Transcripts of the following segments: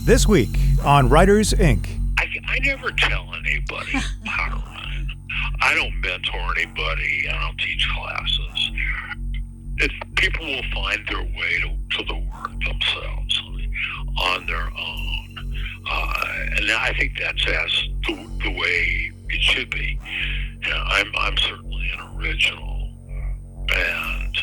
This week on Writers, Inc. I never tell anybody how to run. I don't mentor anybody. I don't teach classes. People will find their way to the work themselves on their own. And I think that's the way it should be. I'm certainly an original, and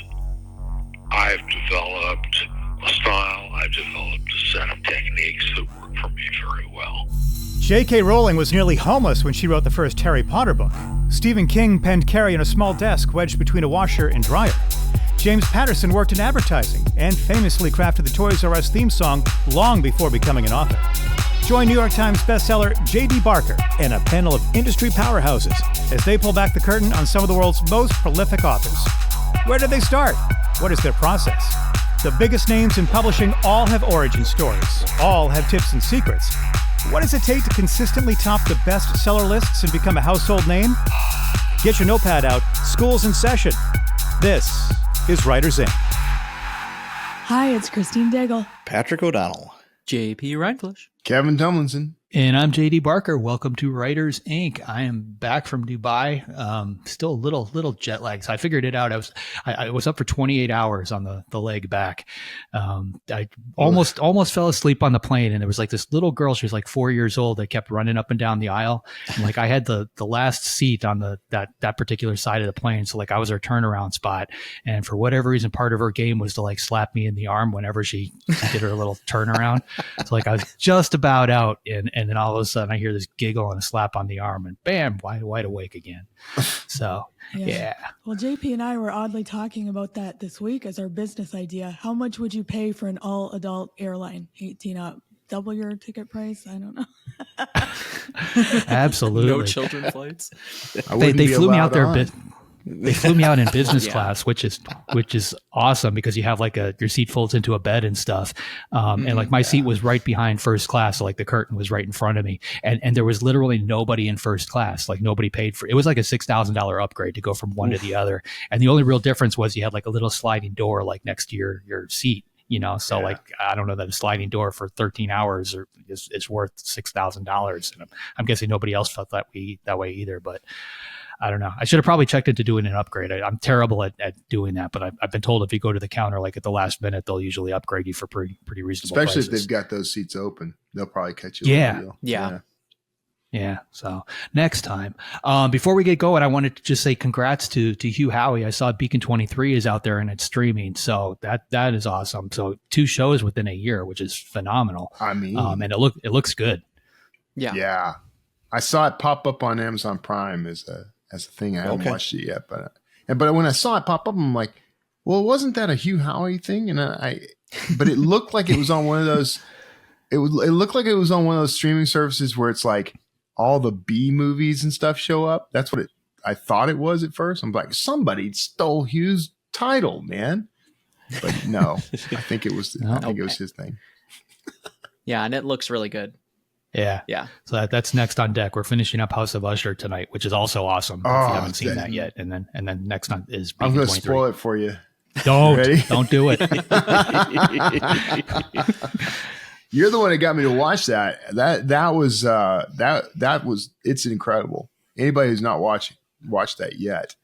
I've developed a style. I've developed a set of techniques that work for me very well. J.K. Rowling was nearly homeless when she wrote the first Harry Potter book. Stephen King penned Carrie on a small desk wedged between a washer and dryer. James Patterson worked in advertising and famously crafted the Toys R Us theme song long before becoming an author. Join New York Times bestseller J.D. Barker and a panel of industry powerhouses as they pull back the curtain on some of the world's most prolific authors. Where did they start? What is their process? The biggest names in publishing all have origin stories. All have tips and secrets. What does it take to consistently top the bestseller lists and become a household name? Get your notepad out. School's in session. This is Writers Inc. Hi, it's Christine Daigle. Patrick O'Donnell. JP Rindfleisch. Kevin Tumlinson. And I'm JD Barker. Welcome to Writers Inc. I am back from Dubai. Still a little jet lag. So I figured it out. I was up for 28 hours on the leg back. I almost fell asleep on the plane, and there was like this little girl. She was like 4 years old that kept running up and down the aisle. And like I had the last seat on that particular side of the plane. So like I was her turnaround spot. And for whatever reason, part of her game was to like slap me in the arm whenever she did her little turnaround. So like I was just about out, and then all of a sudden I hear this giggle and a slap on the arm, and bam, wide awake again. So, yeah. Well, JP and I were oddly talking about that this week as our business idea. How much would you pay for an all-adult airline? 18 up. Double your ticket price? I don't know. Absolutely. No children flights. They flew me out there. They flew me out in business class, which is awesome because you have like your seat folds into a bed and stuff. And like my seat was right behind first class. So like the curtain was right in front of me, and there was literally nobody in first class. Like nobody paid for it. It was like a $6,000 upgrade to go from one to the other. And the only real difference was you had like a little sliding door, like next to your seat, so like, I don't know that a sliding door for 13 hours is worth $6,000. And I'm guessing nobody else felt that way either, but I don't know. I should have probably checked into doing an upgrade. I'm terrible at doing that, but I've been told if you go to the counter like at the last minute, they'll usually upgrade you for pretty reasonable Especially prices. if they've got those seats open. They'll probably catch you. Yeah. So next time, before we get going, I wanted to just say congrats to Hugh Howey. I saw Beacon 23 is out there and it's streaming. So that is awesome. So 2 shows within a year, which is phenomenal. I mean, and it looks good. Yeah. I saw it pop up on Amazon Prime as a thing. I haven't watched it yet, but when I saw it pop up, I'm like, well, wasn't that a Hugh Howey thing? And but it looked like it was on one of those. It looked like it was on one of those streaming services where it's like all the B movies and stuff show up. That's what I thought it was at first. I'm like, somebody stole Hugh's title, man. But no, I think it was. I think it was his thing. Yeah, and it looks really good. Yeah. So that's next on deck. We're finishing up House of Usher tonight, which is also awesome. If you haven't seen that yet, and then next on is Beacon I'm going to 23. spoil it for you. Don't do it. You're the one that got me to watch that. That was it's incredible. Anybody who's not watched that yet,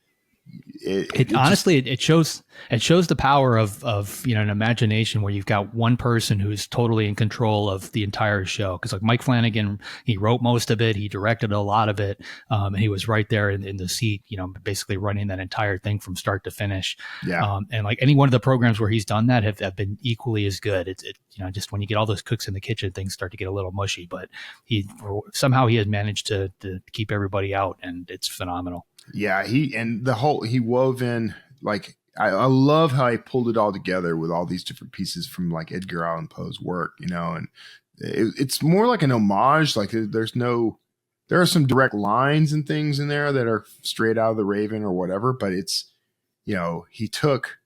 it honestly it shows the power of an imagination where you've got one person who's totally in control of the entire show. Because like Mike Flanagan, he wrote most of it, he directed a lot of it, and he was right there in the seat, basically running that entire thing from start to finish. Yeah. And like any one of the programs where he's done that have been equally as good. It just when you get all those cooks in the kitchen, things start to get a little mushy. But somehow he has managed to keep everybody out, and it's phenomenal. Yeah, he wove in, like, I love how he pulled it all together with all these different pieces from like Edgar Allan Poe's work, and it's more like an homage. Like there are some direct lines and things in there that are straight out of The Raven or whatever, but it's, he took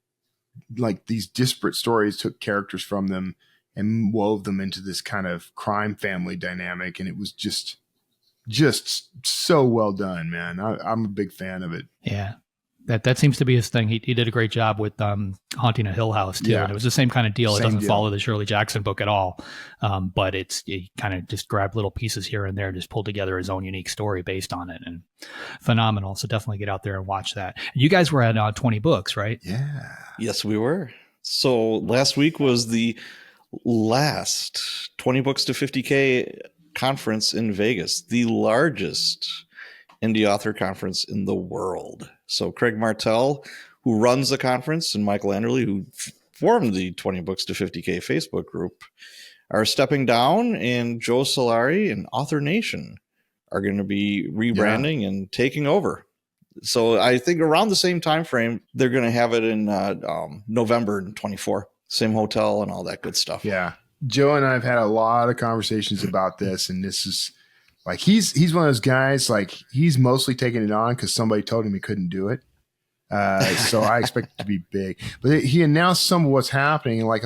like these disparate stories, took characters from them and wove them into this kind of crime family dynamic. And it was just so well done, man. I'm a big fan of it. Yeah. That seems to be his thing. He did a great job with Haunting a Hill House too. Yeah. And it was the same kind of deal. It Same doesn't deal. follow the Shirley Jackson book at all, but he kind of just grabbed little pieces here and there and just pulled together his own unique story based on it, and phenomenal. So definitely get out there and watch that. You guys were at 20 Books, right? Yeah. Yes, we were. So last week was the last 20 Books to 50K conference in Vegas, the largest indie author conference in the world. So Craig Martell, who runs the conference, and Michael Anderle, who formed the 20 Books to 50K Facebook group, are stepping down, and Joe Solari and Author Nation are going to be rebranding and taking over. So I think around the same time frame, they're going to have it in November 24, same hotel and all that good stuff. Yeah. Joe and I have had a lot of conversations about this, and this is like, he's one of those guys, like, he's mostly taking it on because somebody told him he couldn't do it. So I expect it to be big. But he announced some of what's happening. Like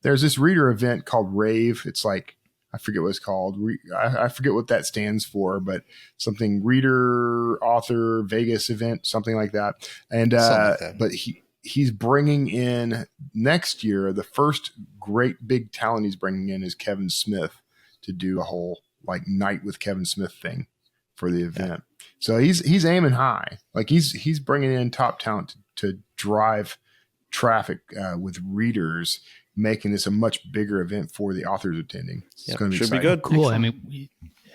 there's this reader event called Rave. It's like, I forget what it's called. I forget what that stands for, but something reader, author, Vegas event, something like that. And but he's bringing in next year, the first great big talent he's bringing in is Kevin Smith to do a whole like night with Kevin Smith thing for the event. So he's aiming high. Like he's bringing in top talent to drive traffic with readers, making this a much bigger event for the authors attending. It's going to be should exciting. be good. Cool. I mean,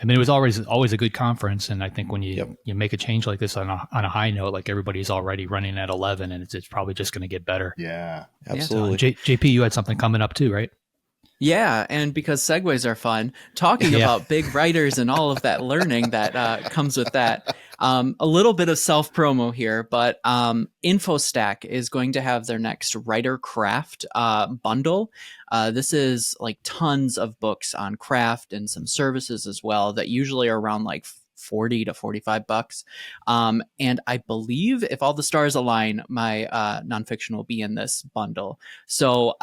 it was always a good conference, and I think when you make a change like this on a high note, like everybody's already running at 11, and it's probably just going to get better. Yeah, Absolutely. JP, you had something coming up too, right? Yeah, and because segues are fun, talking about big writers and all of that learning that comes with that. A little bit of self-promo here, but InfoStack is going to have their next Writer Craft bundle. This is like tons of books on craft and some services as well that usually are around like $40 to $45. And I believe if all the stars align, my nonfiction will be in this bundle. So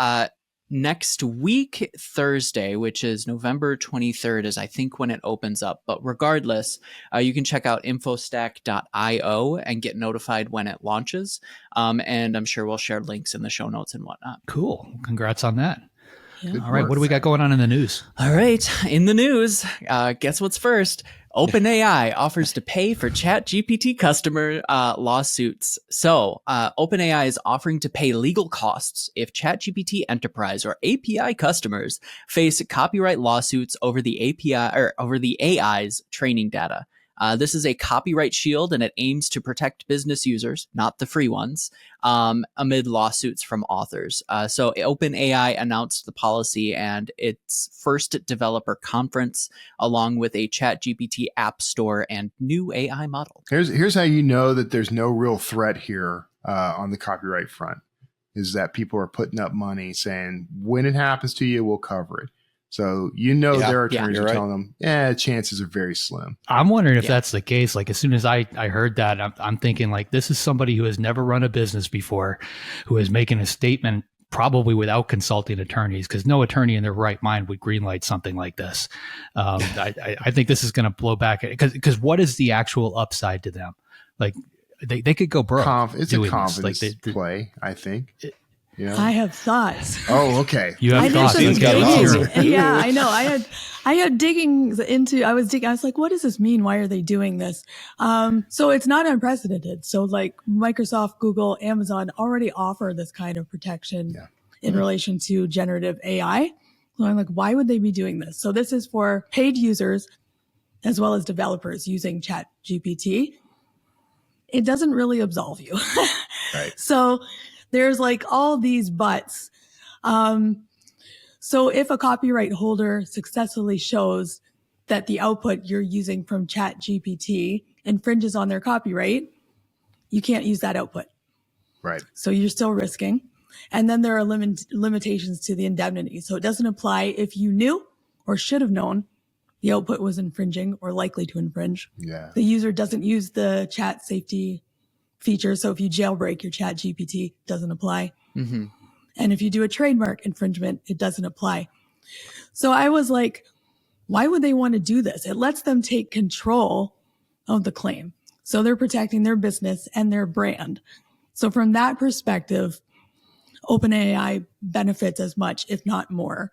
next week, Thursday, which is November 23rd, is I think when it opens up. But regardless, you can check out infostack.io and get notified when it launches. And I'm sure we'll share links in the show notes and whatnot. Cool. Congrats on that. Yeah. All right. What do we got going on in the news? All right. In the news, guess what's first? OpenAI offers to pay for ChatGPT customer lawsuits. So OpenAI is offering to pay legal costs if ChatGPT Enterprise or API customers face copyright lawsuits over the API or over the AI's training data. This is a copyright shield, and it aims to protect business users, not the free ones, amid lawsuits from authors. So OpenAI announced the policy and its first developer conference, along with a ChatGPT app store and new AI model. Here's how you know that there's no real threat here on the copyright front, is that people are putting up money saying, when it happens to you, we'll cover it. So their attorneys are telling them, chances are very slim. I'm wondering if that's the case. Like as soon as I heard that, I'm thinking like this is somebody who has never run a business before, who is making a statement probably without consulting attorneys, because no attorney in their right mind would greenlight something like this. I think this is going to blow back because what is the actual upside to them? Like they could go broke. It's a confidence play, I think. I have thoughts. Oh, okay. You have thoughts. Yeah, I know. I had digging into. I was like, what does this mean? Why are they doing this? So it's not unprecedented. So like Microsoft, Google, Amazon already offer this kind of protection in relation to generative AI. So I'm like, why would they be doing this? So this is for paid users as well as developers using ChatGPT. It doesn't really absolve you. Right. So there's like all these buts. So if a copyright holder successfully shows that the output you're using from ChatGPT infringes on their copyright, you can't use that output. Right. So you're still risking. And then there are limitations to the indemnity. So it doesn't apply if you knew or should have known the output was infringing or likely to infringe. Yeah. The user doesn't use the chat safety feature. So if you jailbreak your ChatGPT, it doesn't apply. Mm-hmm. And if you do a trademark infringement, it doesn't apply. So I was like, why would they want to do this? It lets them take control of the claim. So they're protecting their business and their brand. So from that perspective, OpenAI benefits as much, if not more,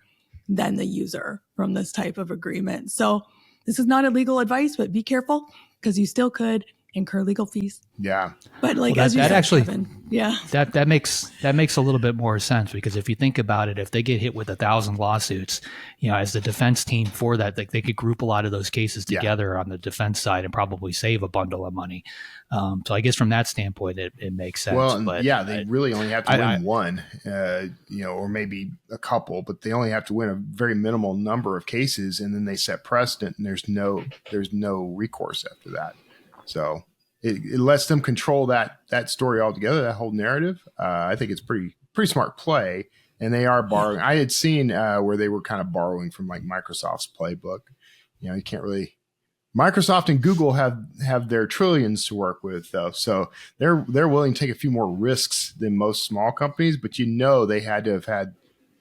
than the user from this type of agreement. So this is not illegal advice, but be careful because you still could incur legal fees. Yeah. But like, well, as you that said, actually, Kevin, yeah, that makes a little bit more sense, because if you think about it, if they get hit with 1,000 lawsuits, as the defense team for that, they could group a lot of those cases together on the defense side and probably save a bundle of money. So I guess from that standpoint, it makes sense. Well, but they really only have to win one, or maybe a couple, but they only have to win a very minimal number of cases, and then they set precedent, and there's no recourse after that. So it lets them control that story altogether, that whole narrative. I think it's pretty smart play, and they are borrowing. I had seen where they were kind of borrowing from like Microsoft's playbook. You can't really. Microsoft and Google have their trillions to work with, though, so they're willing to take a few more risks than most small companies. But they had to have had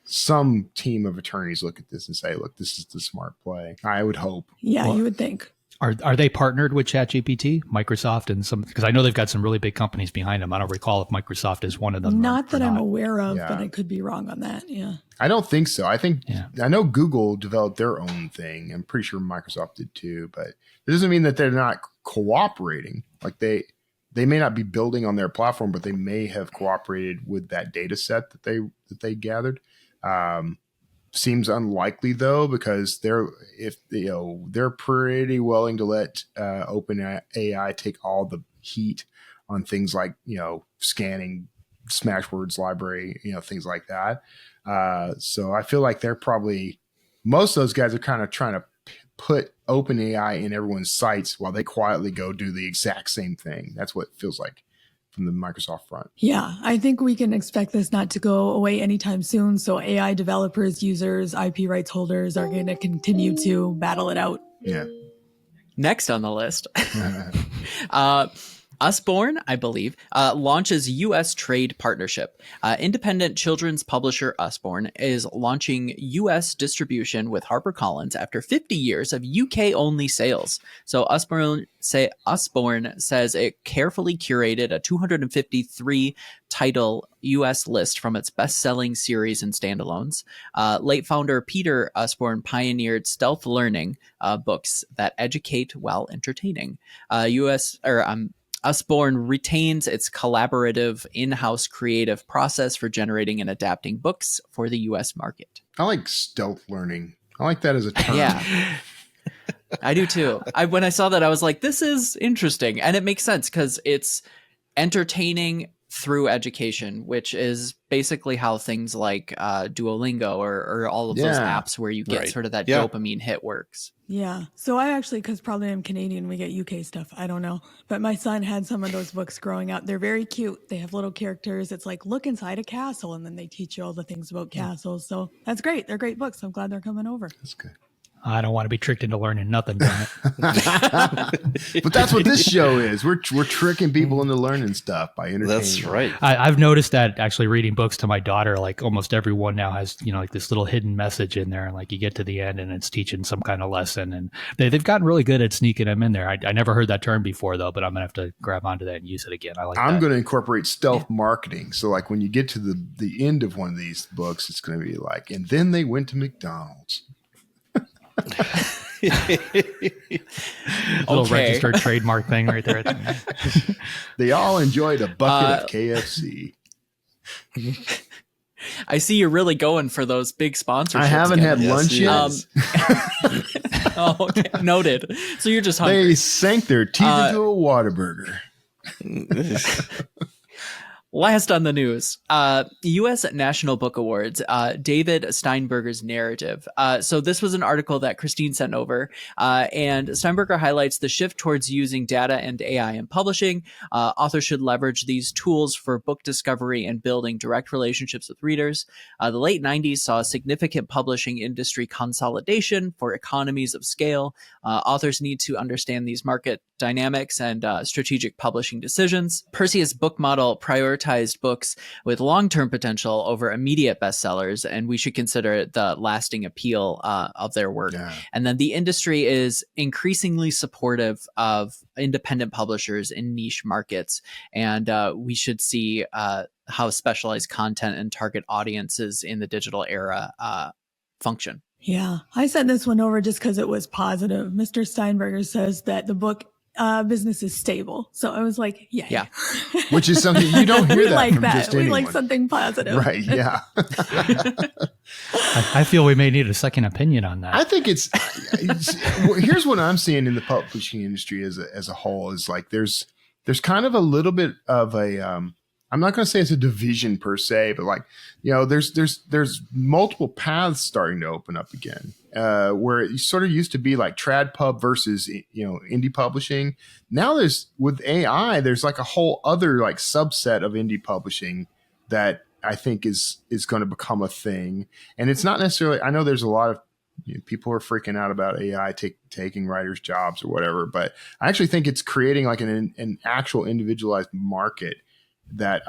some team of attorneys look at this and say, "Look, this is the smart play." I would hope. Yeah, you would think. Are they partnered with ChatGPT, Microsoft, and some? Because I know they've got some really big companies behind them. I don't recall if Microsoft is one of them. Not that I'm aware of, but I could be wrong on that. Yeah, I don't think so. I know Google developed their own thing. I'm pretty sure Microsoft did too, but it doesn't mean that they're not cooperating. Like they may not be building on their platform, but they may have cooperated with that data set that they gathered. Seems unlikely though, because they're pretty willing to let OpenAI take all the heat on things like scanning Smashwords library, things like that. So I feel like they're probably, most of those guys are kind of trying to put OpenAI in everyone's sights while they quietly go do the exact same thing. That's what it feels like from the Microsoft front. Yeah, I think we can expect this not to go away anytime soon. So AI developers, users, IP rights holders are going to continue to battle it out. Yeah. Next on the list, Usborne, I believe, launches U.S. trade partnership. Independent children's publisher Usborne is launching U.S. distribution with HarperCollins after 50 years of UK-only sales. So Usborne says it carefully curated a 253 title U.S. list from its best-selling series and standalones. Late founder Peter Usborne pioneered stealth learning books that educate while entertaining. Usborne retains its collaborative in-house creative process for generating and adapting books for the U.S. market. I like stealth learning. I like that as a term. Yeah, I do too. When I saw that, I was like, this is interesting. And it makes sense because it's entertaining through education, which is basically how things like Duolingo or all of those apps where you get sort of that dopamine hit works. Yeah. So I actually, because probably I'm Canadian, we get UK stuff. I don't know. But my son had some of those books growing up. They're very cute. They have little characters. It's like, look inside a castle. And then they teach you all the things about castles. So that's great. They're great books. I'm glad they're coming over. That's good. I don't want to be tricked into learning nothing. Damn it. But that's what this show is. We're tricking people into learning stuff by entertaining. That's right. I've noticed that actually reading books to my daughter, like almost everyone now has, like this little hidden message in there. And like you get to the end and it's teaching some kind of lesson. And they've gotten really good at sneaking them in there. I never heard that term before though, but I'm going to have to grab onto that and use it again. I'm going to incorporate stealth marketing. So like when you get to the end of one of these books, it's going to be like, and then they went to McDonald's. Little registered trademark thing right there. They all enjoyed a bucket of KFC. I see you're really going for those big sponsorships. I haven't had lunch yet. Okay. Noted. So you're just hungry. They sank their teeth into a Whataburger. Last on the news, U.S. National Book Awards, David Steinberger's narrative. So this was an article that Christine sent over, and Steinberger highlights the shift towards using data and AI in publishing. Authors should leverage these tools for book discovery and building direct relationships with readers. The late 90s saw significant publishing industry consolidation for economies of scale. Authors need to understand these market dynamics and strategic publishing decisions. Perseus' book model prioritized books with long-term potential over immediate bestsellers, and we should consider the lasting appeal of their work. Yeah. And then the industry is increasingly supportive of independent publishers in niche markets, and we should see how specialized content and target audiences in the digital era function. Yeah, I sent this one over just because it was positive. Mr. Steinberger says that the book business is stable. So I was like, yeah. Which is something you don't hear we that like from that. just We anyone. like something positive. Right, yeah. I feel we may need a second opinion on that. I think it's here's what I'm seeing in the publishing industry as a whole is like there's kind of a little bit of a I'm not going to say it's a division per se, but like, you know, there's multiple paths starting to open up again, where it sort of used to be like trad pub versus, you know, indie publishing. Now with AI, there's like a whole other like subset of indie publishing that I think is going to become a thing. And it's not necessarily, I know there's a lot of people are freaking out about AI taking writers' jobs or whatever, but I actually think it's creating like an actual individualized market that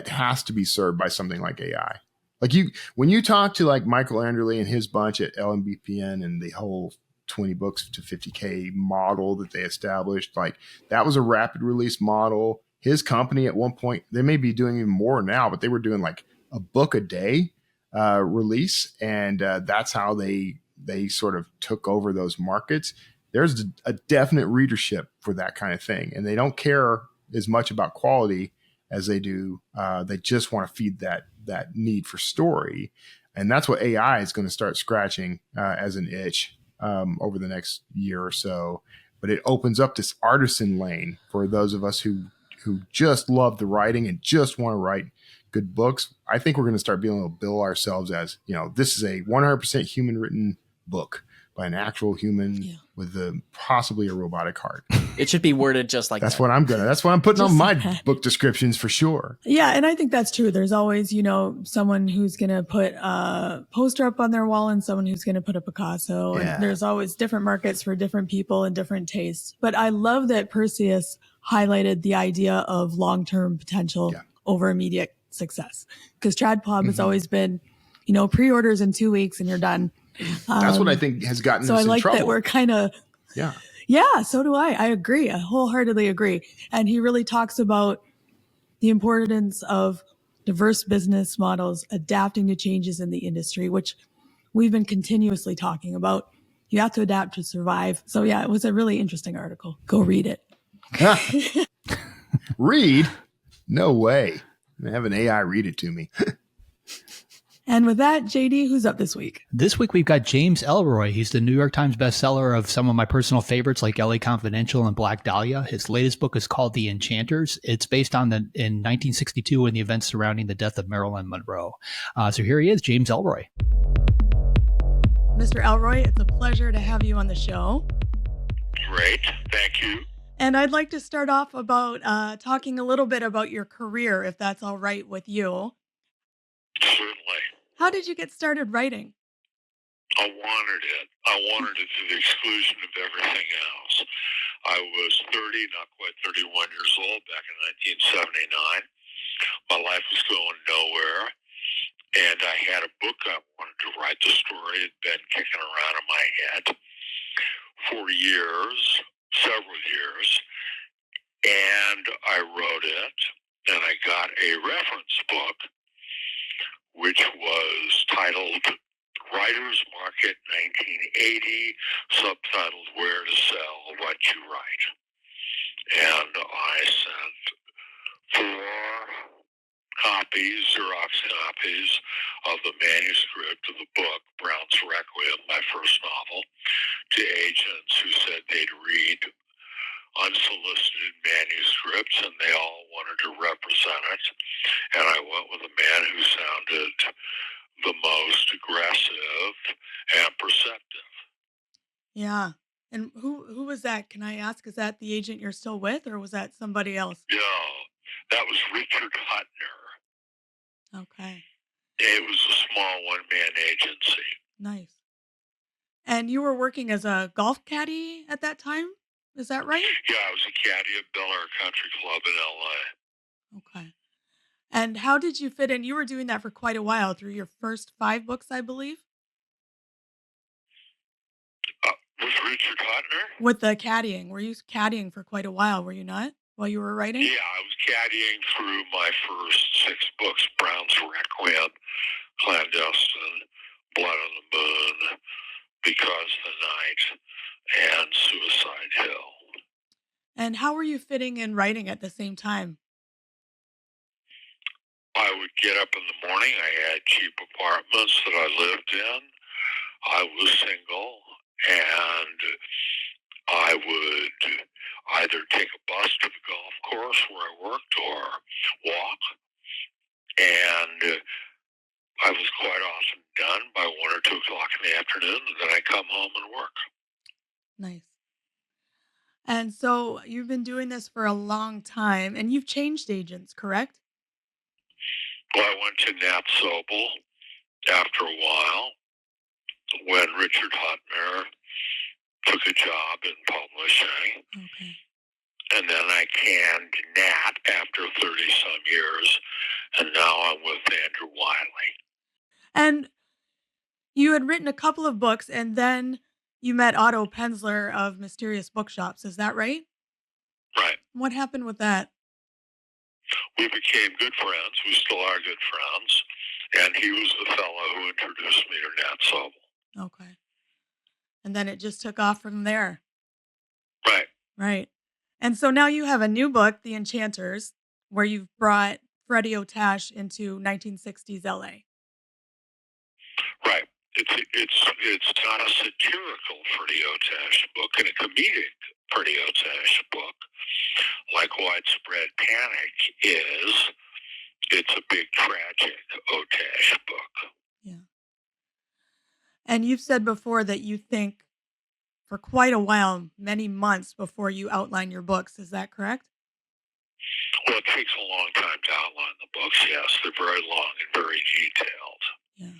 has to be served by something like AI. Like when you talk to like Michael Anderle and his bunch at LMBPN and the whole 20 books to 50K model that they established, like that was a rapid release model. His company at one point, they may be doing even more now, but they were doing like a book a day release. And that's how they sort of took over those markets. There's a definite readership for that kind of thing. And they don't care as much about quality as they do. They just want to feed that need for story. And that's what AI is going to start scratching as an itch over the next year or so. But it opens up this artisan lane for those of us who just love the writing and just want to write good books. I think we're going to start being able to bill ourselves as, you know, this is a 100% human written book by an actual human with possibly a robotic heart. It should be worded just like that's that. That's what I'm putting on my book descriptions for sure. Yeah. And I think that's true. There's always, you know, someone who's going to put a poster up on their wall and someone who's going to put a Picasso. Yeah. And there's always different markets for different people and different tastes. But I love that Perseus highlighted the idea of long-term potential over immediate success. Because trad pub has always been, you know, pre-orders in 2 weeks and you're done. That's what I think has gotten us in trouble. So I like that we're kind of, yeah, so do I. I agree. I wholeheartedly agree. And he really talks about the importance of diverse business models adapting to changes in the industry, which we've been continuously talking about. You have to adapt to survive. So yeah, it was a really interesting article. Go read it. Read? No way. I have an AI read it to me. And with that, JD, who's up this week? This week, we've got James Ellroy. He's the New York Times bestseller of some of my personal favorites like LA Confidential and Black Dahlia. His latest book is called The Enchanters. It's based on in 1962 and the events surrounding the death of Marilyn Monroe. So here he is, James Ellroy. Mr. Ellroy, it's a pleasure to have you on the show. Great. Thank you. And I'd like to start off about talking a little bit about your career, if that's all right with you. Certainly. How did you get started writing? I wanted it. I wanted it to the exclusion of everything else. I was 30, not quite 31 years old back in 1979. My life was going nowhere. And I had a book I wanted to write. The story had been kicking around in my head for years, several years. And I wrote it, and I got a reference book, which was titled Writer's Market 1980, subtitled Where to Sell What You Write. And I sent 4 copies, Xerox copies, of the manuscript of the book, Brown's Requiem, my first novel, to agents who said they'd read unsolicited manuscripts, and they all wanted to represent it. And I went with a man who sounded the most aggressive and perceptive. Yeah. And who was that? Can I ask, is that the agent you're still with, or was that somebody else? No, that was Richard Hutner. Okay. It was a small one-man agency. Nice. And you were working as a golf caddy at that time? Is that right? Yeah, I was a caddy at Bel Air Country Club in L.A. Okay. And how did you fit in? You were doing that for quite a while through your first 5 books, I believe. With Richard Hutner? With the caddying. Were you caddying for quite a while, were you not, while you were writing? Yeah, I was caddying through my first 6 books, Brown's Requiem, Clandestine, Blood on the Moon, Because the Night, and Suicide Hill. And how were you fitting in writing at the same time? I would get up in the morning. I had cheap apartments that I lived in. I was single, and I would either take a bus to the golf course where I worked or walk. And I was quite often done by 1 or 2 o'clock in the afternoon, and then I'd come home and work. Nice. And so you've been doing this for a long time, and you've changed agents, correct? Well, I went to Nat Sobel after a while when Richard Hutner took a job in publishing. Okay. And then I canned Nat after 30-some years, and now I'm with Andrew Wiley. And you had written a couple of books, and then you met Otto Penzler of Mysterious Bookshops. Is that right? Right. What happened with that? We became good friends. We still are good friends. And he was the fellow who introduced me to Nat Sobel. Okay. And then it just took off from there. Right. Right. And so now you have a new book, The Enchanters, where you've brought Freddie Otash into 1960s LA. Right. It's not a satirical Freddie Otash book and a comedic Freddie Otash book, like Widespread Panic is. It's a big tragic Otash book. Yeah. And you've said before that you think for quite a while, many months before you outline your books. Is that correct? Well, it takes a long time to outline the books, yes. They're very long and very detailed. Yeah.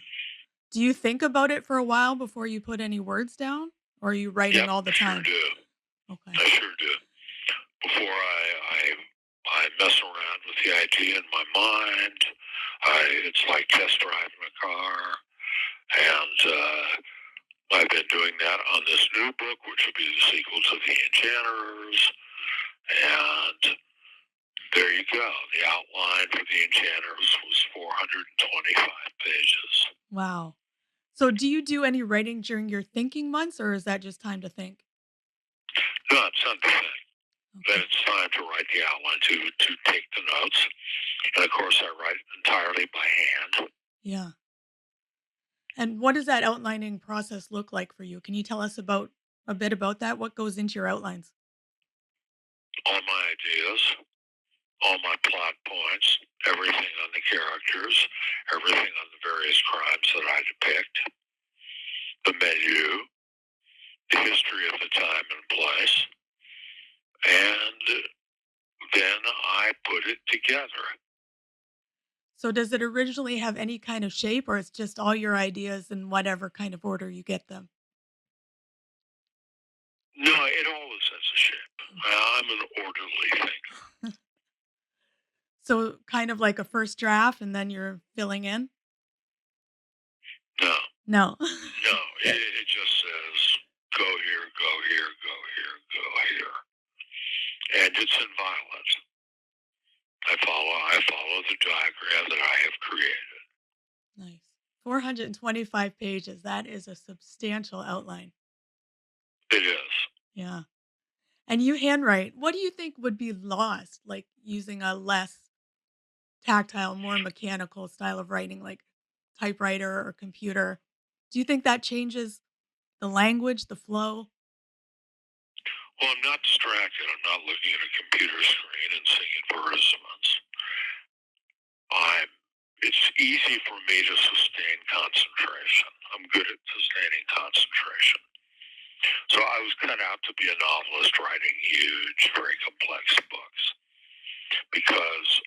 Do you think about it for a while before you put any words down? Or are you writing all the time? I sure do. Okay. I sure do. Before I mess around with the idea in my mind. It's like test driving a car. And I've been doing that on this new book, which will be the sequel to The Enchanters. And there you go. The outline for The Enchanters was 425 pages. Wow. So do you do any writing during your thinking months, or is that just time to think? No, it's not the thing. Okay. Then it's time to write the outline, to take the notes. And of course, I write entirely by hand. Yeah. And what does that outlining process look like for you? Can you tell us a bit about that? What goes into your outlines? All my ideas, all my plot points, everything on the characters, everything on the various crimes that I depict, the milieu, the history of the time and place, and then I put it together. So does it originally have any kind of shape, or it's just all your ideas in whatever kind of order you get them? No, it always has a shape. I'm an orderly thinker. So kind of like a first draft, and then you're filling in? No. No. No, it just says, go here, go here, go here, go here. And it's in violet. I follow the diagram that I have created. Nice. 425 pages. That is a substantial outline. It is. Yeah. And you handwrite. What do you think would be lost, like using a less tactile, more mechanical style of writing, like typewriter or computer? Do you think that changes the language, the flow? Well, I'm not distracted. I'm not looking at a computer screen and seeing advertisements. It's easy for me to sustain concentration. I'm good at sustaining concentration. So I was cut out to be a novelist writing huge, very complex books because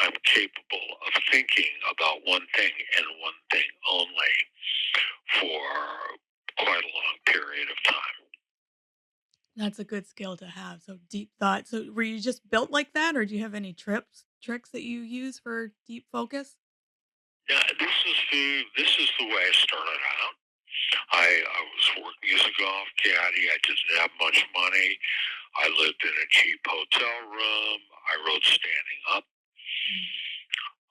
I'm capable of thinking about one thing and one thing only for quite a long period of time. That's a good skill to have. So deep thought. So were you just built like that, or do you have any tricks that you use for deep focus? Yeah, this is the way I started out. I was working as a golf caddy. I didn't have much money. I lived in a cheap hotel room. I wrote standing up.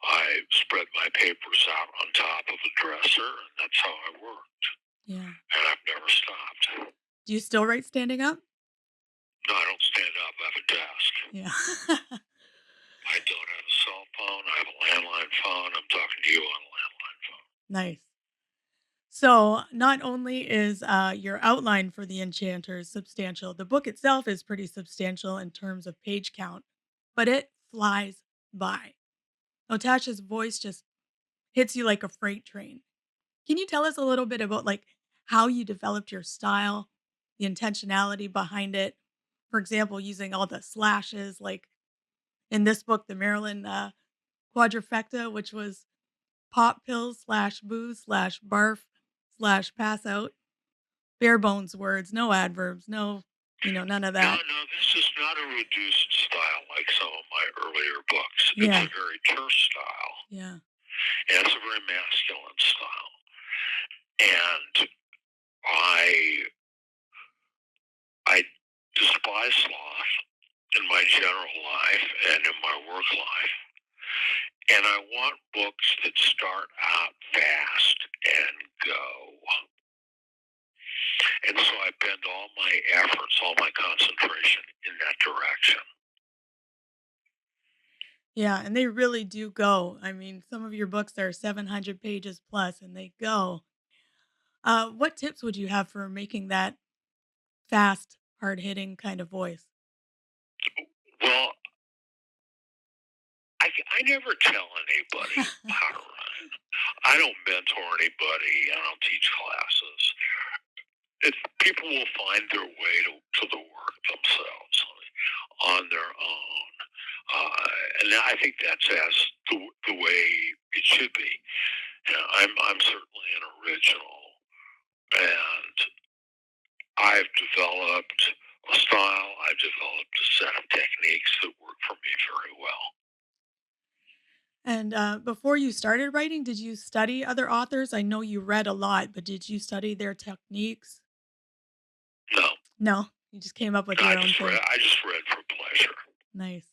I spread my papers out on top of a dresser, and that's how I worked. Yeah. And I've never stopped. Do you still write standing up? No, I don't stand up. I have a desk. Yeah. I don't have a cell phone. I have a landline phone. I'm talking to you on a landline phone. Nice. So not only is your outline for the Enchanters substantial, the book itself is pretty substantial in terms of page count, but it flies by. Natasha's voice just hits you like a freight train. Can you tell us a little bit about like how you developed your style, the intentionality behind it? For example, using all the slashes, like in this book, the Maryland quadrifecta, which was pop pills / booze / barf / pass out, bare bones words, no adverbs, no, none of that. No, this is not a reduced style like some of my earlier books. Yeah. It's a very terse style. Yeah. And it's a very masculine style. And I despise sloth in my general life and in my work life. And I want books that start out fast and go. And so I bend all my efforts, all my concentration in that direction. Yeah, and they really do go. I mean, some of your books are 700 pages plus, and they go. What tips would you have for making that fast, hard-hitting kind of voice? Well, I never tell anybody how to write. I don't mentor anybody. I don't teach classes. People will find their way to the work themselves on their own. And I think that's as the way it should be. I'm certainly an original, and I've developed a style. I've developed a set of techniques that work for me very well. And before you started writing, did you study other authors? I know you read a lot, but did you study their techniques? No, No, you just came up with your own thing. I just read for pleasure. Nice.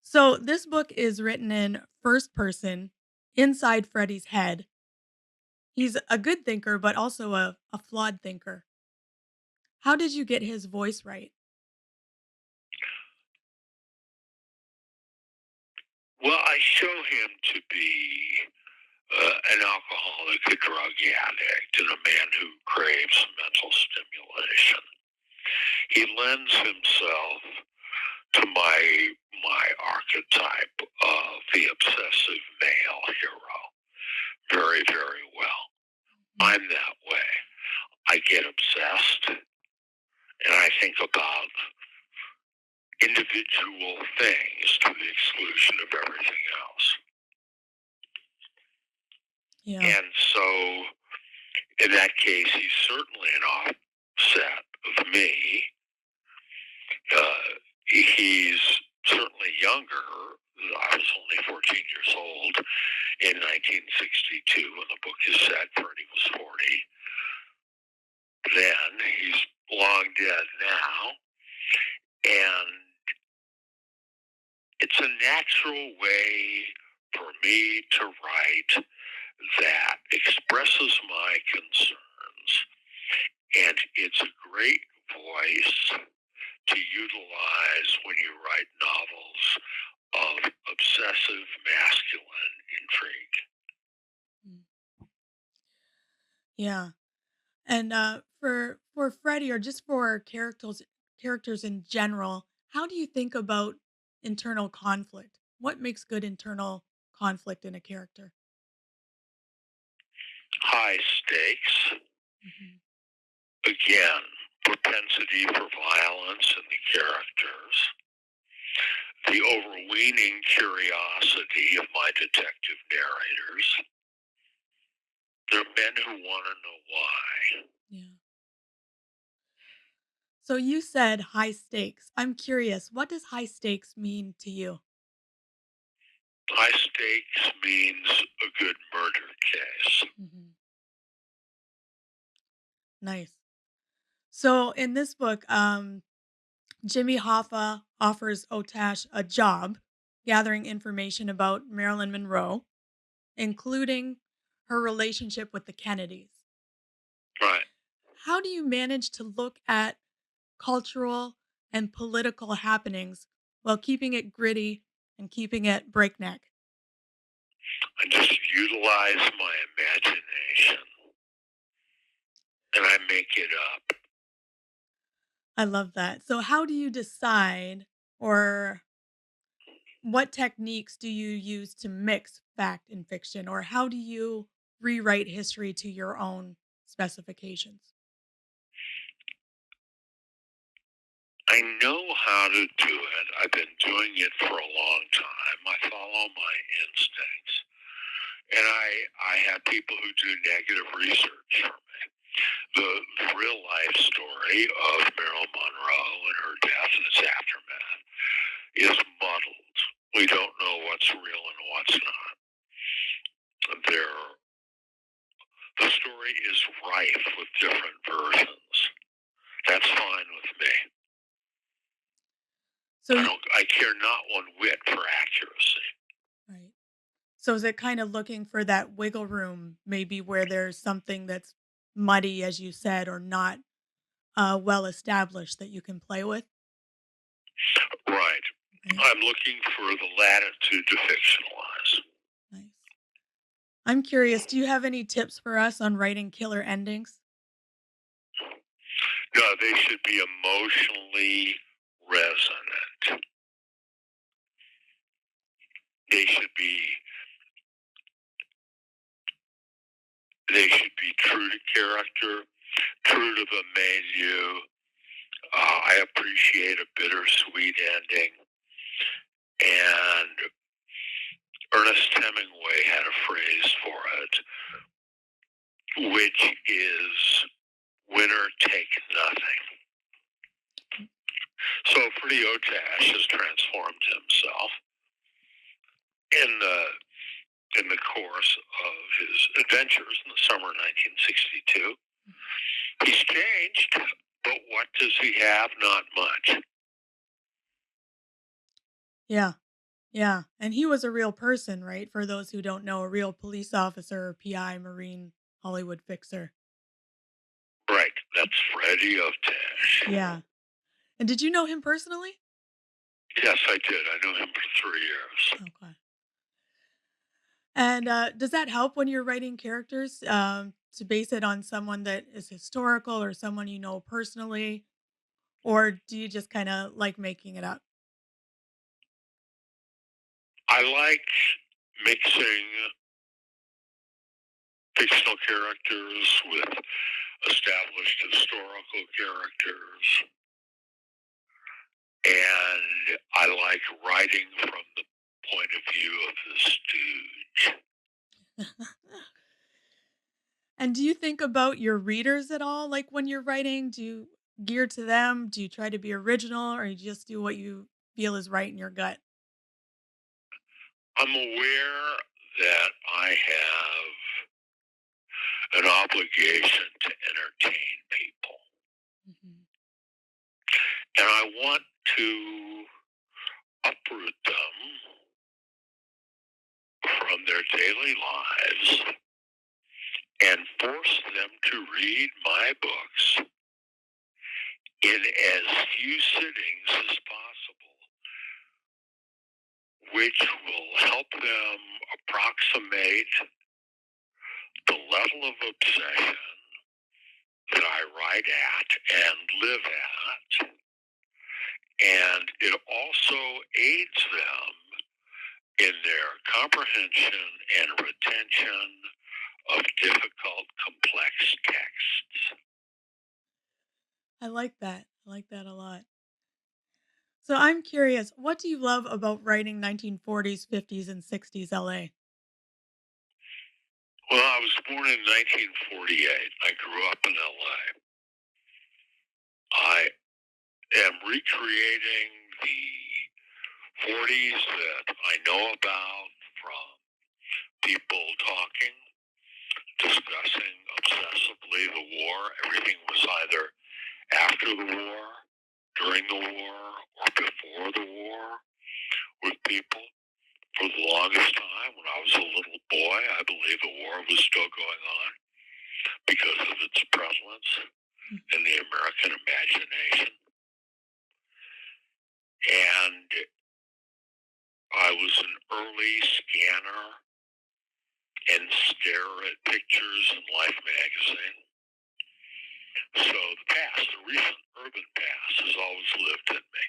So this book is written in first person, inside Freddie's head. He's a good thinker, but also a flawed thinker. How did you get his voice right? Well, I show him to be an alcoholic, a drug addict, and a man who craves mental stimulation. He lends himself to my archetype of the obsessive male hero very, very well. I'm that way. I get obsessed, and I think about individual things to the exclusion of everything else. Yeah. And so, in that case, he's certainly an offset of me. He's certainly younger. I was only 14 years old in 1962 when the book is set. Freddie was 40 then. He's long dead now. And it's a natural way for me to write that expresses my concerns. And it's a great voice to utilize when you write novels of obsessive masculine intrigue. Yeah. And for Freddie, or just for characters in general, how do you think about internal conflict? What makes good internal conflict in a character? High stakes. Mm-hmm. Again, propensity for violence in the characters. The overweening curiosity of my detective narrators. They're men who want to know why. Yeah. So you said high stakes. I'm curious, what does high stakes mean to you? High stakes means a good murder case. Hmm. Nice. So in this book, Jimmy Hoffa offers Otash a job gathering information about Marilyn Monroe, including her relationship with the Kennedys. Right. How do you manage to look at cultural and political happenings while keeping it gritty and keeping it breakneck? I just utilize my imagination and I make it up. I love that. So, how do you decide, or what techniques do you use to mix fact and fiction, or how do you rewrite history to your own specifications? I know how to do it. I've been doing it for a long time. I follow my instincts. And I have people who do negative research for me. The real life story of Marilyn Monroe and her death and its aftermath is muddled. We don't know what's real and what's not. The story is rife with different versions. That's fine with me. So, I care not one whit for accuracy. right. So, is it kind of looking for that wiggle room, maybe where there's something that's muddy, as you said, or not well established that you can play with? Right. Okay. I'm looking for the latitude to fictionalize. Nice. I'm curious, do you have any tips for us on writing killer endings? No, they should be emotionally resonant. They should be true to character, true to the milieu. I appreciate a bittersweet ending. And Ernest Hemingway had a phrase for it, which is winner take nothing. So Freddie Otash has transformed himself in the course of his adventures in the summer of 1962. He's changed, but what does he have? Not much. Yeah. Yeah. And he was a real person, right? For those who don't know, a real police officer, PI, Marine, Hollywood fixer. Right. That's Freddie Otash. Yeah. And did you know him personally? Yes, I did. I knew him for 3 years. Okay. And does that help when you're writing characters to base it on someone that is historical or someone you know personally? Or do you just kind of like making it up? I like mixing fictional characters with established historical characters. And I like writing from the point of view of the stooge. And do you think about your readers at all? Like when you're writing, do you gear to them? Do you try to be original or you just do what you feel is right in your gut? I'm aware that I have an obligation to entertain people. Hmm. And I want to uproot them from their daily lives and force them to read my books in as few sittings as possible, which will help them approximate the level of obsession that I write at and live at. And it also aids them in their comprehension and retention of difficult, complex texts. I like that. I like that a lot. So I'm curious, what do you love about writing 1940s, 50s, and 60s LA? Well, I was born in 1948. I grew up in LA. am recreating the 40s that I know about from people talking, discussing obsessively the war. Everything was either after the war, during the war, or before the war with people. For the longest time, when I was a little boy, I believed the war was still going on because of its prevalence in the American imagination. And I was an early scanner and stare at pictures in Life magazine. So the past, the recent urban past, has always lived in me.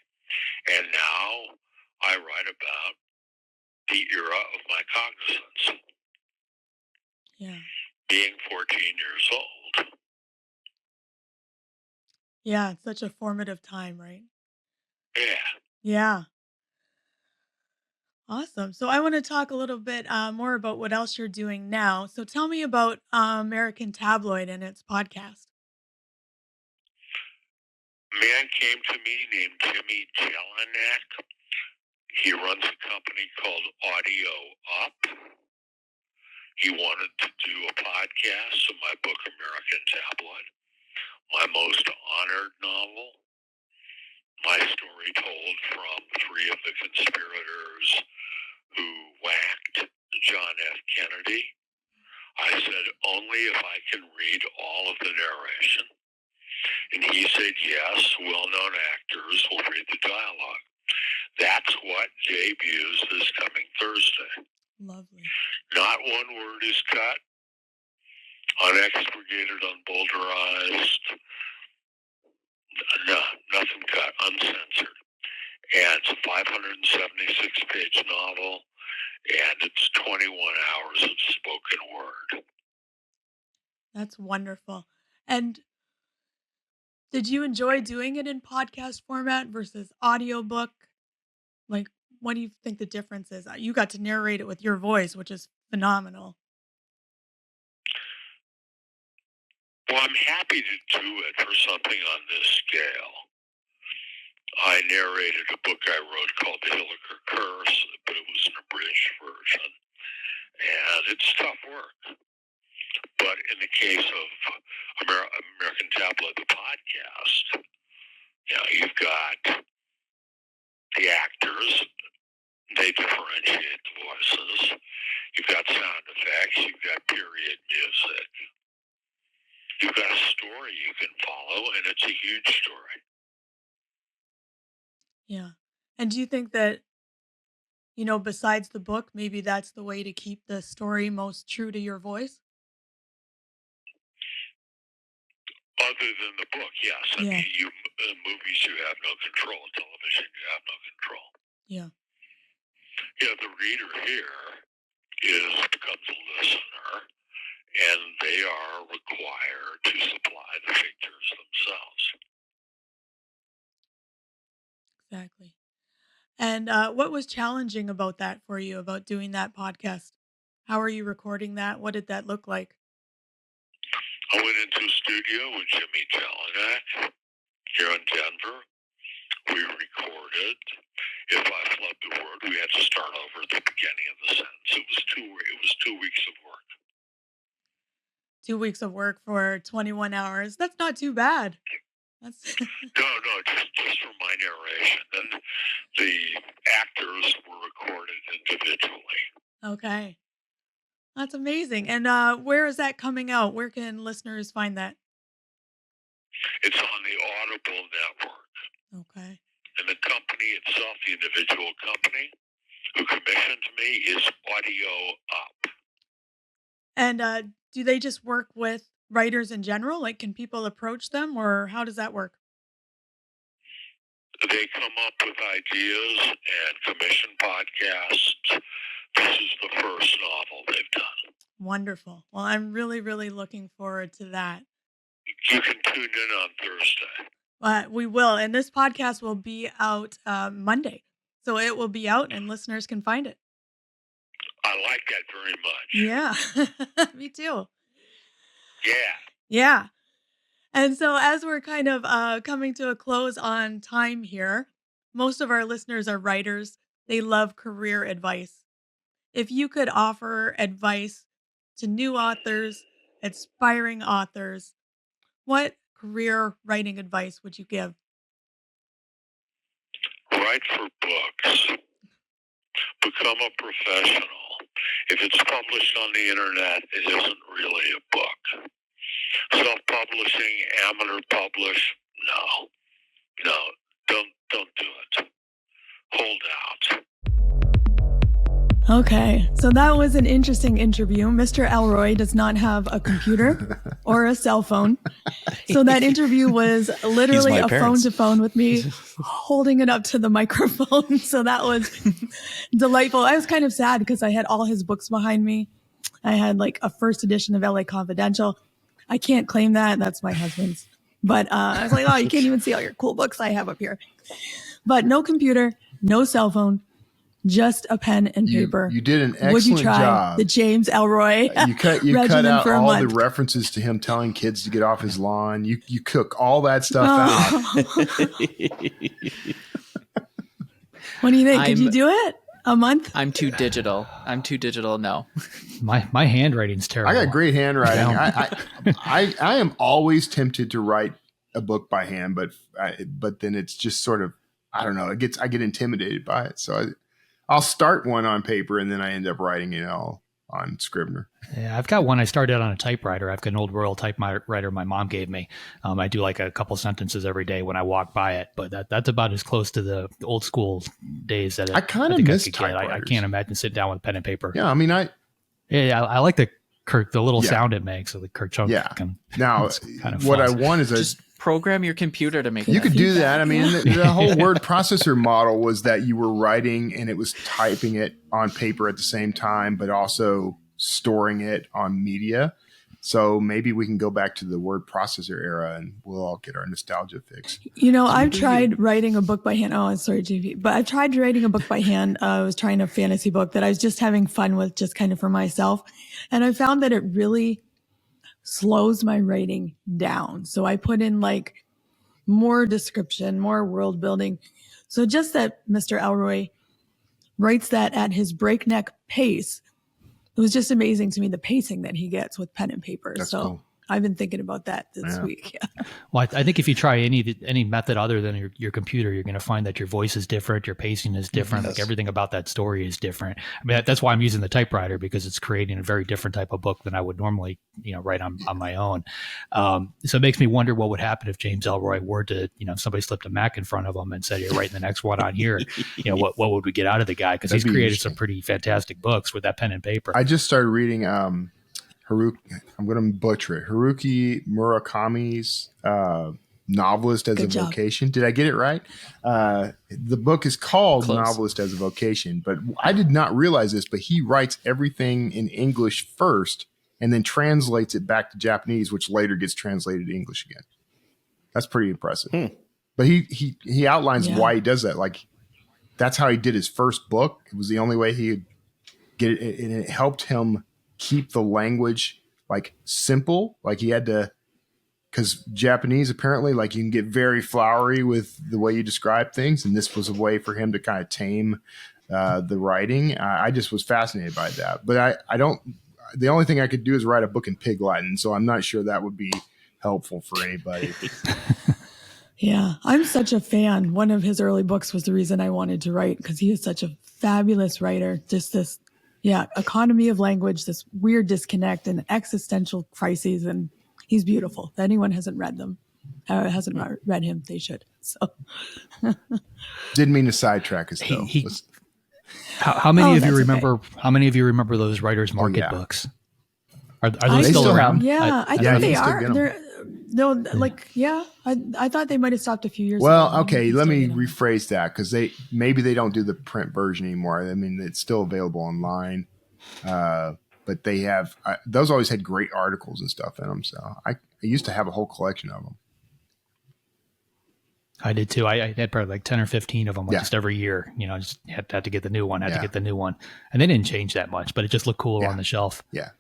And now I write about the era of my cognizance. Yeah. Being 14 years old. Yeah, it's such a formative time, right? Yeah. Yeah. Awesome. So I want to talk a little bit more about what else you're doing now. So tell me about American Tabloid and its podcast. A man came to me named Jimmy Jelinek. He runs a company called Audio Up. He wanted to do a podcast of my book, American Tabloid, my most honored novel, my story told from three of the conspirators who whacked John F. Kennedy. I said, only if I can read all of the narration. And he said, yes, well-known actors will read the dialogue. That's what debuts this coming Thursday. Lovely. Not one word is cut, unexpurgated, unbulderized, no, nothing cut, uncensored. And it's a 576-page novel, and it's 21 hours of spoken word. That's wonderful. And did you enjoy doing it in podcast format versus audiobook? Like, what do you think the difference is? You got to narrate it with your voice, which is phenomenal. Well, I'm happy to do it for something on this scale. I narrated a book I wrote called The Hilliker Curse, but it was an abridged version. And it's tough work. But in the case of American Tabloid, the podcast, you've got the actors. They differentiate the voices. You've got sound effects. You've got period music. You've got a story you can follow, and it's a huge story. Yeah. And do you think that, besides the book, maybe that's the way to keep the story most true to your voice? Other than the book, yes. I mean, movies you have no control. Television you have no control. Yeah. The reader here becomes a listener, and they are required to supply the figures themselves. Exactly. And what was challenging about that for you, about doing that podcast? How are you recording that? What did that look like? I went into a studio with Jimmy Jelinek here in Denver. We recorded. If I flubbed a word, we had to start over at the beginning of the sentence. It was 2 weeks of work. 2 weeks of work for 21 hours. That's not too bad. That's No, just for my narration. Then the actors were recorded individually. Okay. That's amazing. And where is that coming out? Where can listeners find that? It's on the Audible network. Okay. And the company itself, the individual company who commissioned me, is Audio Up. And do they just work with writers in general? Like, can people approach them, or how does that work? They come up with ideas and commission podcasts. This is the first novel they've done. Wonderful. Well, I'm really, really looking forward to that. You can tune in on Thursday. We will. And this podcast will be out Monday. So it will be out and listeners can find it. I like that very much. Yeah. Me too. Yeah. Yeah. And so as we're kind of coming to a close on time here, most of our listeners are writers. They love career advice. If you could offer advice to new authors, aspiring authors, what career writing advice would you give? Write for books. Become a professional. If it's published on the internet, it isn't really a book. Self-publishing, amateur publish, no, don't do it. Hold out. Okay, so that was an interesting interview. Mr. Ellroy does not have a computer or a cell phone. So that interview was literally a phone-to-phone with me holding it up to the microphone. So that was delightful. I was kind of sad because I had all his books behind me. I had like a first edition of LA Confidential. I can't claim that. That's my husband's. But I was like, oh, you can't even see all your cool books I have up here. But no computer, no cell phone. Just a pen and paper. You did an excellent Would you try job. The James Ellroy You cut out all the references to him telling kids to get off his lawn. You cook all that stuff out. What do you think? Could you do it? A month? I'm too digital. No. My handwriting's terrible. I got great handwriting. I am always tempted to write a book by hand, but then it's just sort of, I don't know. I get intimidated by it. So I'll start one on paper and then I end up writing it all on Scrivener. Yeah, I've got one I started on a typewriter. I've got an old Royal typewriter my mom gave me. I do like a couple sentences every day when I walk by it, but that's about as close to the old school days that I kind of miss typewriters. I can't imagine sitting down with pen and paper. Yeah, I mean, I like the little sound it makes, so the Kirk-chunk. Yeah. Now, kind of what I want is just program your computer to make. You could do that. I mean, the whole word processor model was that you were writing and it was typing it on paper at the same time, but also storing it on media. So maybe we can go back to the word processor era and we'll all get our nostalgia fix. You know, I've tried writing a book by hand. Oh, sorry, JV. But I've tried writing a book by hand. I was trying a fantasy book that I was just having fun with, just kind of for myself. And I found that it really slows my writing down. So I put in like more description, more world building. So just that Mr. Ellroy writes that at his breakneck pace. It was just amazing to me, the pacing that he gets with pen and paper. That's so cool. I've been thinking about that this week. Yeah. Well, I think if you try any method other than your computer, you're going to find that your voice is different, your pacing is different, like everything about that story is different. I mean, that's why I'm using the typewriter, because it's creating a very different type of book than I would normally, write on my own. So it makes me wonder what would happen if James Ellroy were to, somebody slipped a Mac in front of him and said, "You're writing the next one on here." What would we get out of the guy? Because he's created some pretty fantastic books with that pen and paper. I just started reading. I'm going to butcher it. Haruki Murakami's Novelist as a Vocation. Did I get it right? The book is called Novelist as a Vocation, but I did not realize this, but he writes everything in English first and then translates it back to Japanese, which later gets translated to English again. That's pretty impressive. But he outlines why he does that. Like, that's how he did his first book. It was the only way he could get it, and it helped him keep the language like simple. Like he had to, because Japanese apparently, like, you can get very flowery with the way you describe things, and this was a way for him to kind of tame the writing. I just was fascinated by that, but I don't. The only thing I could do is write a book in Pig Latin, so I'm not sure that would be helpful for anybody. Yeah, I'm such a fan. One of his early books was the reason I wanted to write, because he is such a fabulous writer. Just this. Yeah, economy of language, this weird disconnect and existential crises, and he's beautiful. If anyone hasn't read them, hasn't read him, they should. So, didn't mean to sidetrack us though. How many of you remember? Okay. How many of you remember those Writers Market books? Are those still around? Yeah, I think they are. I thought they might have stopped a few years ago. Well, okay, let me rephrase that, because maybe they don't do the print version anymore. I mean, it's still available online, but they have those always had great articles and stuff in them. So I used to have a whole collection of them. I did too. I had probably like 10 or 15 of them just every year. Just had to get the new one. To get the new one, and they didn't change that much, but it just looked cooler on the shelf. Yeah.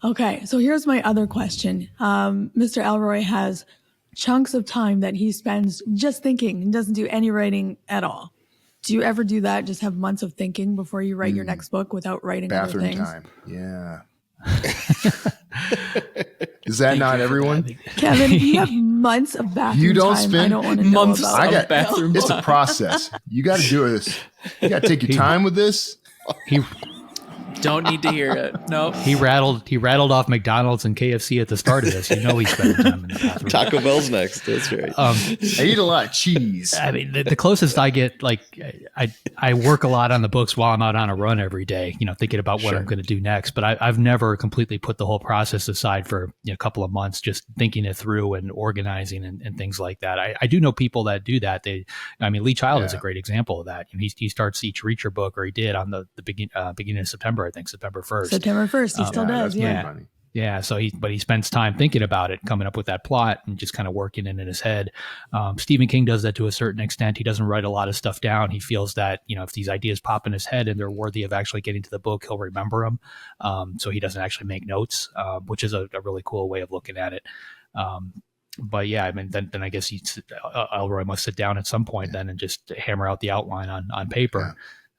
Okay, so here's my other question. Mr. Ellroy has chunks of time that he spends just thinking and doesn't do any writing at all. Do you ever do that? Just have months of thinking before you write your next book without writing other things? Bathroom time. Yeah. Is that not everyone? Kevin, you have months of bathroom You don't time. spend I don't want to know months about of bathroom It's time. a process. You got to do this. You got to take your time with this. He Don't need to hear it. No. he rattled off McDonald's and KFC at the start of this. You know he's spending time in the bathroom. Taco Bell's next. That's right. I eat a lot of cheese. I mean, the closest I get, like, I work a lot on the books while I'm out on a run every day, thinking about what I'm going to do next. But I've never completely put the whole process aside for a couple of months, just thinking it through and organizing and things like that. I do know people that do that. Lee Child is a great example of that. He starts each Reacher book, or he did on the beginning of September, I think September 1st. September 1st, he still does. Yeah. Funny. Yeah. So he spends time thinking about it, coming up with that plot and just kind of working it in his head. Stephen King does that to a certain extent. He doesn't write a lot of stuff down. He feels that, if these ideas pop in his head and they're worthy of actually getting to the book, he'll remember them. So he doesn't actually make notes, which is a really cool way of looking at it. But yeah, I mean, then I guess Ellroy must sit down at some point then and just hammer out the outline on paper. Yeah.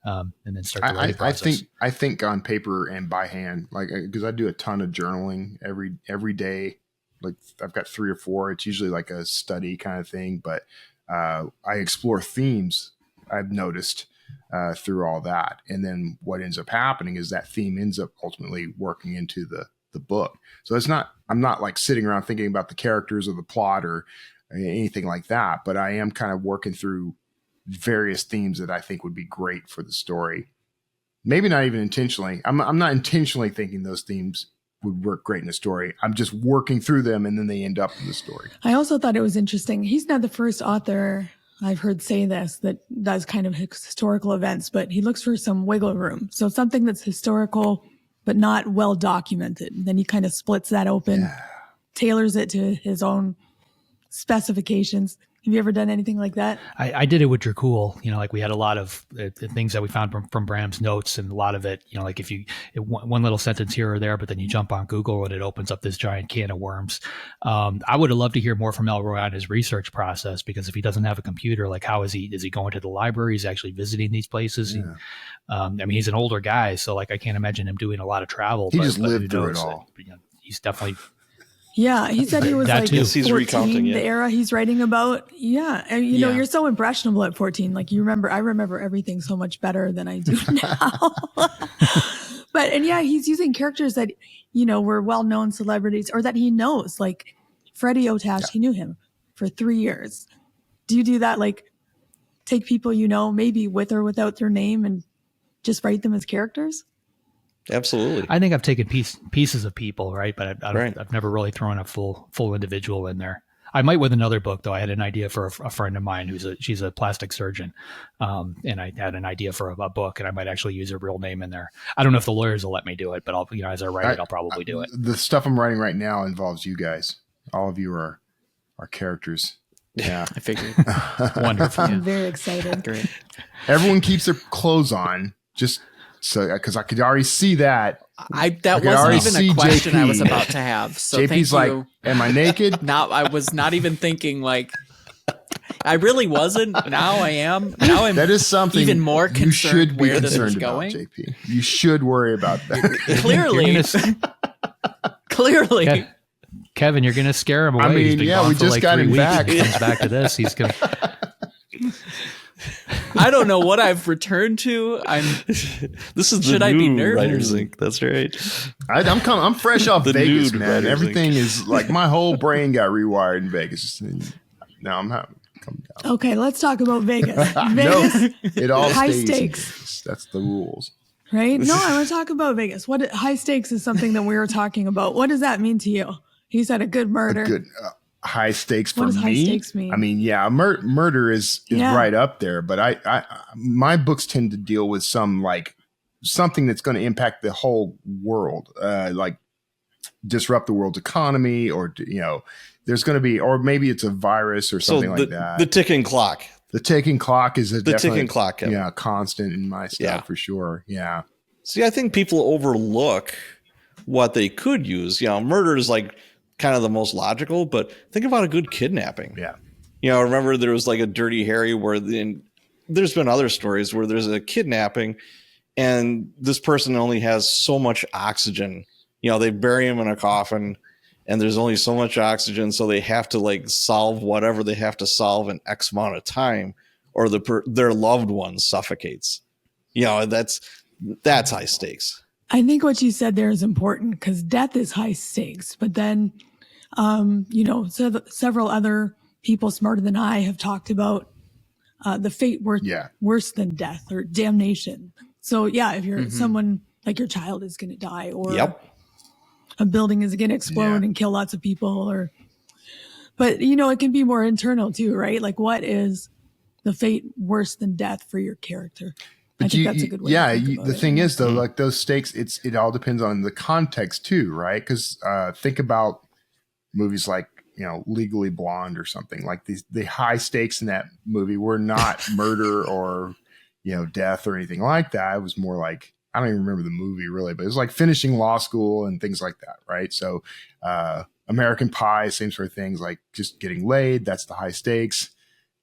And then start the writing process. I think on paper and by hand, like, because I do a ton of journaling every day. Like, I've got 3 or 4. It's usually like a study kind of thing, but I explore themes I've noticed through all that. And then what ends up happening is that theme ends up ultimately working into the book. So I'm not like sitting around thinking about the characters or the plot or anything like that, but I am kind of working through various themes that I think would be great for the story. Maybe not even intentionally. I'm not intentionally thinking those themes would work great in a story. I'm just working through them, and then they end up in the story. I also thought it was interesting. He's not the first author I've heard say this that does kind of historical events, but he looks for some wiggle room. So something that's historical, but not well documented. Then he kind of splits that open, tailors it to his own specifications. Have you ever done anything like that? I did it with Dracul. Like, we had a lot of things that we found from Bram's notes, and a lot of it, like, if you one little sentence here or there, but then you jump on Google and it opens up this giant can of worms. I would have loved to hear more from Ellroy on his research process, because if he doesn't have a computer, like, how is he going to the library? He's actually visiting these places. Yeah. He's an older guy, so, like, I can't imagine him doing a lot of travel. He just lived through it all. He's definitely. Yeah, he said he was That like too. 14, He's recounting it. the era he's writing about. Yeah, and you're so impressionable at 14. Like, I remember everything so much better than I do now. But he's using characters that, were well-known celebrities or that he knows. Like Freddie Otash, he knew him for 3 years. Do you do that? Like, take people maybe with or without their name, and just write them as characters? Absolutely. I think I've taken pieces of people, right? But Right. I've never really thrown a full individual in there. I might with another book, though. I had an idea for a friend of mine she's a plastic surgeon, and I had an idea for a book, and I might actually use her real name in there. I don't know if the lawyers will let me do it, but as I write it, I'll probably do it. The stuff I'm writing right now involves you guys. All of you are characters. Yeah, I figured. Wonderful. I'm very excited. Great. Everyone keeps their clothes on, just so, because I could already see that. That wasn't even a question I was about to have. So JP's thank like, you. am I naked? I was not even thinking, like, I really wasn't. Now I am. Now I'm That is something even more you concerned should be where this concerned is about, going. JP. You should worry about that. Clearly. Kevin, you're going to scare him away. I mean, He's been yeah, gone we for just like got 3 him weeks, back. and he comes back to this. He's going to. I don't know what I've returned to. This is Should the I be new nervous? Writer's Inc. That's right. I'm fresh off The Vegas, nude man. writers, Everything is like, my whole brain got rewired in Vegas. And now I'm having to come down. Okay, let's talk about Vegas. No, Vegas, it all high stays in stakes. Vegas. That's the rules. right? No, I want to talk about Vegas. What high stakes is something that we were talking about. What does that mean to you? He said a good murder. A good high stakes for What does me. high stakes mean? I mean, yeah, murder is right up there, but I my books tend to deal with something that's going to impact the whole world, like disrupt the world's economy, or there's going to be, or maybe it's a virus or something like that. The ticking clock. The ticking clock is The ticking clock, Kevin. constant in my stuff for sure. Yeah. See, I think people overlook what they could use. Murder is like kind of the most logical, but think about a good kidnapping. Yeah. Remember there was like a Dirty Harry where there's been other stories where there's a kidnapping and this person only has so much oxygen. They bury him in a coffin and there's only so much oxygen. So they have to like solve whatever they have to solve in X amount of time or their loved one suffocates. That's high stakes. I think what you said there is important because death is high stakes. But then, several other people smarter than I have talked about the fate worse than death or damnation. So, if you're someone like your child is going to die or a building is going to explode and kill lots of people but, it can be more internal too, right? Like what is the fate worse than death for your character? I think that's a good way. Yeah, the thing is though, like those stakes, it all depends on the context too, right? Because think about movies like Legally Blonde or something like the high stakes in that movie were not murder or death or anything like that. It was more like I don't even remember the movie really, but it was like finishing law school and things like that, right? So American Pie, same sort of things, like just getting laid. That's the high stakes.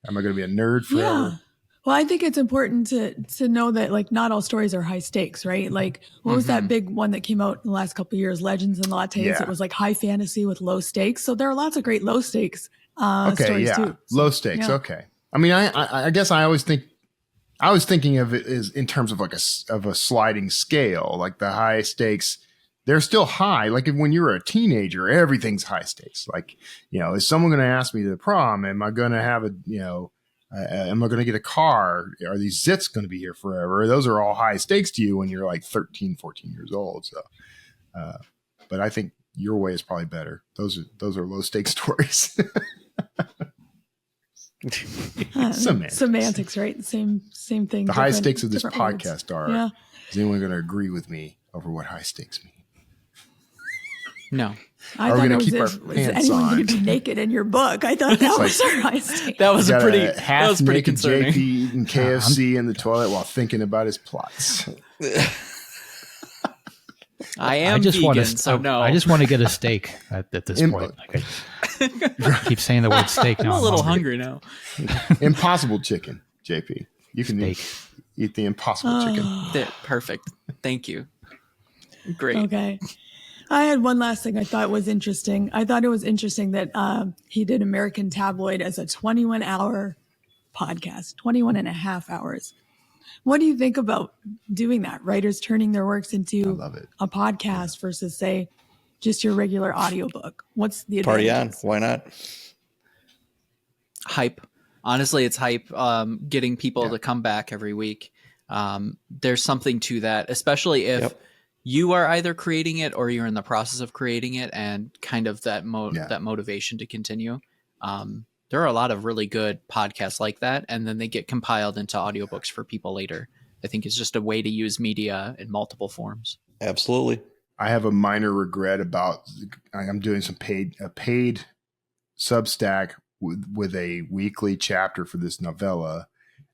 Am I going to be a nerd forever? Yeah. Well, I think it's important to know that like not all stories are high stakes, right? Like what was that big one that came out in the last couple of years, Legends and Lattes? Yeah. It was like high fantasy with low stakes. So there are lots of great low stakes stories too. So, low stakes. Yeah. Okay. I mean, I guess I was thinking of it as in terms of like a sliding scale, like the high stakes. They're still high. Like when you're a teenager, everything's high stakes. Like, is someone going to ask me to the prom? Am I going to have am I going to get a car? Are these zits going to be here forever? Those are all high stakes to you when you're like 13, 14 years old. So, but I think your way is probably better. Those are low stakes stories. Semantics, right? Same thing. The high stakes of this podcast words. are, is anyone going to agree with me over what high stakes mean? No. Are we going to keep our pants on? Going to be naked in your book? I thought that was our high stake. That was pretty concerning. JP eating KFC in the toilet while thinking about his plots. I just want to get a steak at this point. Like I keep saying the word steak now. I'm a little hungry now. Impossible chicken, JP. You can eat the impossible chicken. Perfect. Thank you. Great. Okay. I had one last thing I thought was interesting. I thought it was interesting that he did American Tabloid as a 21-hour podcast, 21 and a half hours. What do you think about doing that? Writers turning their works into a podcast versus, say, just your regular audiobook. What's the advantage? Party on. Why not? Hype. Honestly, it's hype. Getting people to come back every week. There's something to that, especially if you are either creating it or you're in the process of creating it, and kind of that motivation to continue. There are a lot of really good podcasts like that, and then they get compiled into audiobooks for people later. I think it's just a way to use media in multiple forms. Absolutely. I have a minor regret about I'm doing some paid Substack with a weekly chapter for this novella.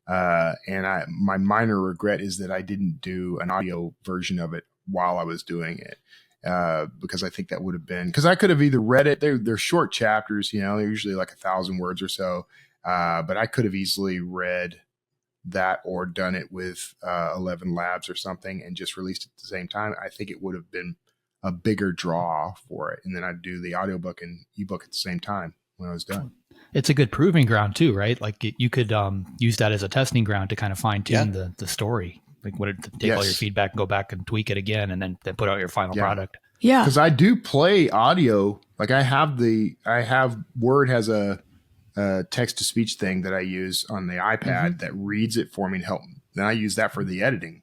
And my minor regret is that I didn't do an audio version of it while I was doing it. Because I think that would have been, because I could have either read it. They're short chapters, they're usually like 1,000 words or so. But I could have easily read that or done it with 11 Labs or something and just released it at the same time. I think it would have been a bigger draw for it. And then I'd do the audiobook and ebook at the same time when I was done. It's a good proving ground too, right? Like you could use that as a testing ground to kind of fine tune the story. Like take all your feedback and go back and tweak it again and then put out your final product. Yeah. Because I do play audio. Like Word has a text to speech thing that I use on the iPad that reads it for me to help. Then I use that for the editing.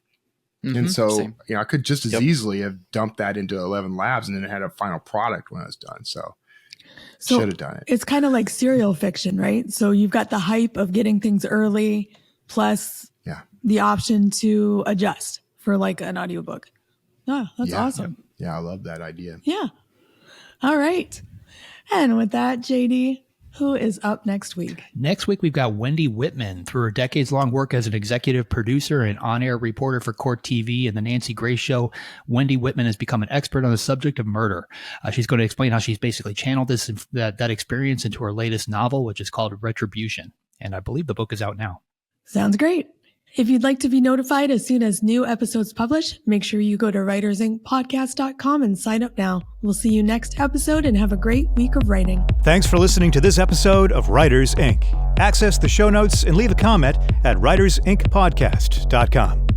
And so, I could just as easily have dumped that into 11 Labs and then it had a final product when I was done. So should have done it. It's kind of like serial fiction, right? So you've got the hype of getting things early plus the option to adjust for like an audiobook. Oh, that's awesome. Yeah, I love that idea. Yeah. All right. And with that, JD, Who is up next week? Next week, we've got Wendy Whitman. Through her decades-long work as an executive producer and on-air reporter for Court TV and The Nancy Grace Show, Wendy Whitman has become an expert on the subject of murder. She's going to explain how she's basically channeled that experience into her latest novel, which is called Retribution. And I believe the book is out now. Sounds great. If you'd like to be notified as soon as new episodes publish, make sure you go to writersincpodcast.com and sign up now. We'll see you next episode and have a great week of writing. Thanks for listening to this episode of Writers Inc. Access the show notes and leave a comment at writersincpodcast.com.